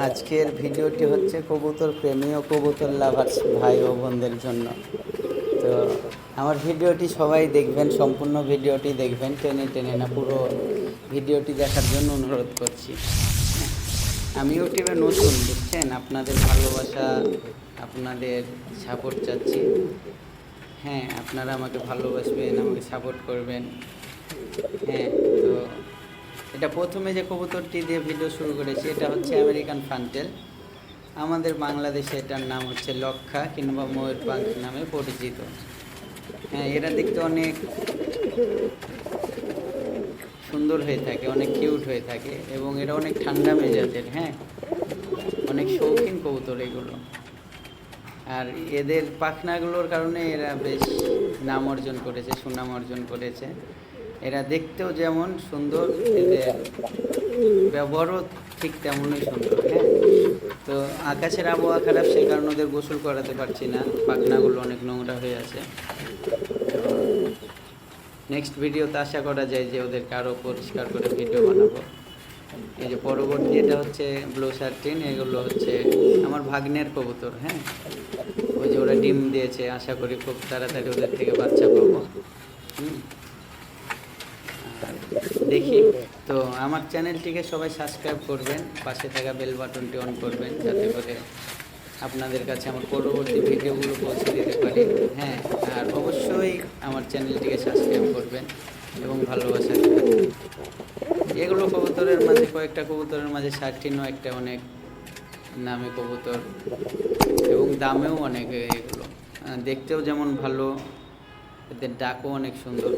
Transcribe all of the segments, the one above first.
আজকের ভিডিওটি হচ্ছে কবুতর প্রেমী ও কবুতর লাভার্স ভাই ও বোনদের জন্য। তো আমার ভিডিওটি সবাই দেখবেন, সম্পূর্ণ ভিডিওটি দেখবেন, টেনে টেনে না, পুরো ভিডিওটি দেখার জন্য অনুরোধ করছি। আমি ইউটিউবে নতুন, বুঝছেন, আপনাদের ভালোবাসা, আপনাদের সাপোর্ট চাচ্ছি। হ্যাঁ, আপনারা আমাকে ভালোবাসবেন, আমাকে সাপোর্ট করবেন। হ্যাঁ, তো এটা প্রথমে যে কবুতরটি দিয়ে ভিডিও শুরু করেছি, এটা হচ্ছে আমেরিকান ফান্টেল। আমাদের বাংলাদেশে এটার নাম হচ্ছে লক্ষা কিংবা ময়ূরপাঙ্খ নামে পরিচিত। হ্যাঁ, এরা দেখতে অনেক সুন্দর হয়ে থাকে, অনেক কিউট হয়ে থাকে এবং এরা অনেক ঠান্ডা মেজাজের। হ্যাঁ, অনেক শৌখিন কবুতর এগুলো। আর এদের পাখনাগুলোর কারণে এরা বেশ নাম অর্জন করেছে, সুনাম অর্জন করেছে। এরা দেখতেও যেমন সুন্দর, এদের ব্যবহারও ঠিক তেমনই সুন্দর। হ্যাঁ, তো আকাশের আবহাওয়া খারাপ, সেই কারণে ওদের গোসল করাতে পারছি না, পাখনাগুলো অনেক নোংরা হয়ে আছে। নেক্সট ভিডিওতে আশা করা যায় যে ওদেরকে আরও পরিষ্কার করে ভিডিও বানাবো। এই যে পরবর্তী, এটা হচ্ছে ব্লু শার্টিন, এগুলো হচ্ছে আমার ভাগ্নের কবুতর। হ্যাঁ, ওই যে ওরা ডিম দিয়েছে, আশা করি খুব তাড়াতাড়ি ওদের থেকে বাচ্চা পাবো। দেখি তো আমার চ্যানেলটিকে সবাই সাবস্ক্রাইব করবেন, পাশে থাকা বেল বাটনটি অন করবেন, যাতে করে আপনাদের কাছে আমার পরবর্তী ভিডিওগুলো পৌঁছে দিতে পারি। হ্যাঁ, আর অবশ্যই আমার চ্যানেলটিকে সাবস্ক্রাইব করবেন এবং ভালোবাসা দেবেন। এগুলো কবুতরের মাঝে, কয়েকটা কবুতরের মাঝে শার্টিনও একটা অনেক নামে কবুতর এবং দামেও অনেক। এগুলো দেখতেও যেমন ভালো, এদের ডাকও অনেক সুন্দর।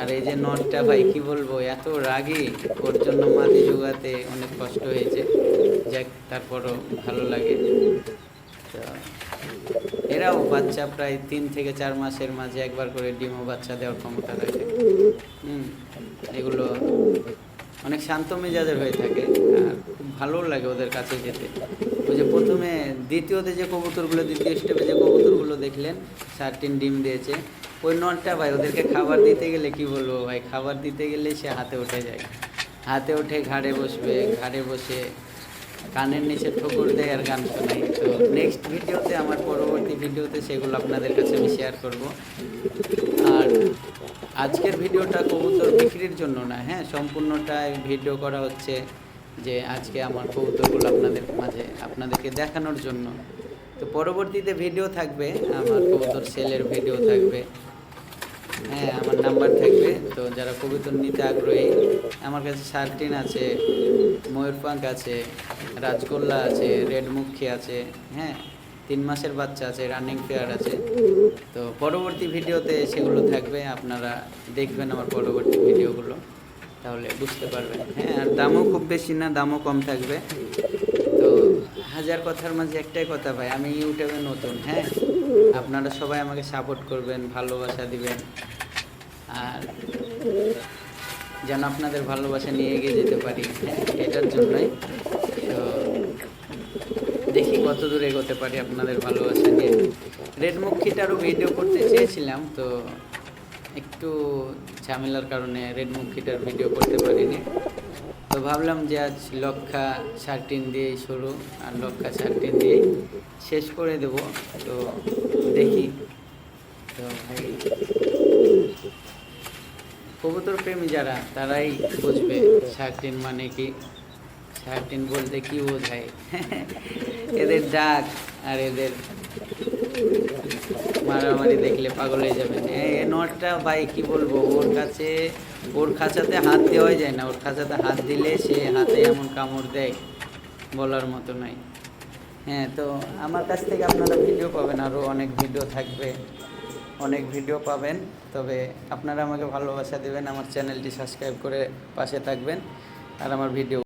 আর এই যে নটটা, ভাই কি বলবো, এত রাগী, ওর জন্য মাটি জোগাতে অনেক কষ্ট হয়েছে। যাক, তারপরও ভালো লাগে। তো এরাও বাচ্চা প্রায় 3 থেকে 4 মাসের মাঝে একবার করে ডিমও বাচ্চা দেওয়ার ক্ষমতা রাখে। এগুলো অনেক শান্ত মেজাজের হয়ে থাকে আর খুব ভালো লাগে ওদের কাছে যেতে। ওই যে প্রথমে দ্বিতীয়তে যে কবুতরগুলো, দ্বিতীয় স্টেপে যে কবুতরগুলো দেখলেন, 4 ডিম দিয়েছে, ওই নটটা ভাই ওদেরকে খাবার দিতে গেলে কি বলবো ভাই, খাবার দিতে গেলে সে হাতে উঠে যায়, হাতে উঠে ঘাড়ে বসবে, ঘাড়ে বসে কানের নিচে ঠোকর দেয় আর গান শোনাই। তো নেক্সট ভিডিওতে, আমার পরবর্তী ভিডিওতে সেগুলো আপনাদের কাছে আমি শেয়ার করব। আর আজকের ভিডিওটা কবুতর বিক্রির জন্য না, হ্যাঁ, সম্পূর্ণটাই ভিডিও করা হচ্ছে যে আজকে আমার কবুতরগুলো আপনাদের মাঝে আপনাদেরকে দেখানোর জন্য। তো পরবর্তীতে ভিডিও থাকবে, আমার কবুতর সেলের ভিডিও থাকবে। হ্যাঁ, আমার নাম্বার থাকবে। তো যারা কবুতর নিতে আগ্রহী, আমার কাছে শার্টিন আছে, ময়ূরপাঙ্খ আছে, রাজগোল্লা আছে, রেড মুখী আছে। হ্যাঁ, 3 মাসের বাচ্চা আছে, রানিং পেয়ার আছে। তো পরবর্তী ভিডিওতে সেগুলো থাকবে, আপনারা দেখবেন আমার পরবর্তী ভিডিওগুলো, তাহলে বুঝতে পারবেন। হ্যাঁ, আর দামও খুব বেশি না, দামও কম থাকবে। তো হাজার কথার মাঝে একটাই কথা ভাই, আমি ইউটিউবে নতুন। হ্যাঁ, আপনারা সবাই আমাকে সাপোর্ট করবেন, ভালোবাসা দিবেন, আর যেন আপনাদের ভালোবাসা নিয়ে এগিয়ে যেতে পারি। হ্যাঁ, এটার জন্যই। তো দেখি কত দূর এগোতে পারি আপনাদের ভালোবাসা নিয়ে। রেড মুখিটারও ভিডিও করতে চেয়েছিলাম, তো একটু ঝামেলার কারণে রেড মুখিটার ভিডিও করতে পারিনি। তো ভাবলাম যে আজ লক্ষা শার্টিন দিয়েই শুরু, আর লক্ষা শার্টিন দিয়েই শেষ করে দেব। তো দেখি। তো ভাই, কবুতর প্রেমী যারা, তারাই বুঝবে শার্টিন মানে কি, শার্টিন বলতে কি বোঝায়। এদের ডাক আর এদের মারামারি দেখলে পাগল হয়ে যাবেন। এই নটটা ভাই কি বলবো, ওর খাঁচাতে হাত দেওয়া যায় না, ওর খাঁচাতে হাত দিলে সে হাতে এমন কামড় দেয়, বলার মতো নাই। হ্যাঁ, তো আমার কাছ থেকে আপনারা ভিডিও পাবেন, আরও অনেক ভিডিও থাকবে, অনেক ভিডিও পাবেন। তবে আপনারা আমাকে ভালোবাসা দেবেন, আমার চ্যানেলটি সাবস্ক্রাইব করে পাশে থাকবেন আর আমার ভিডিও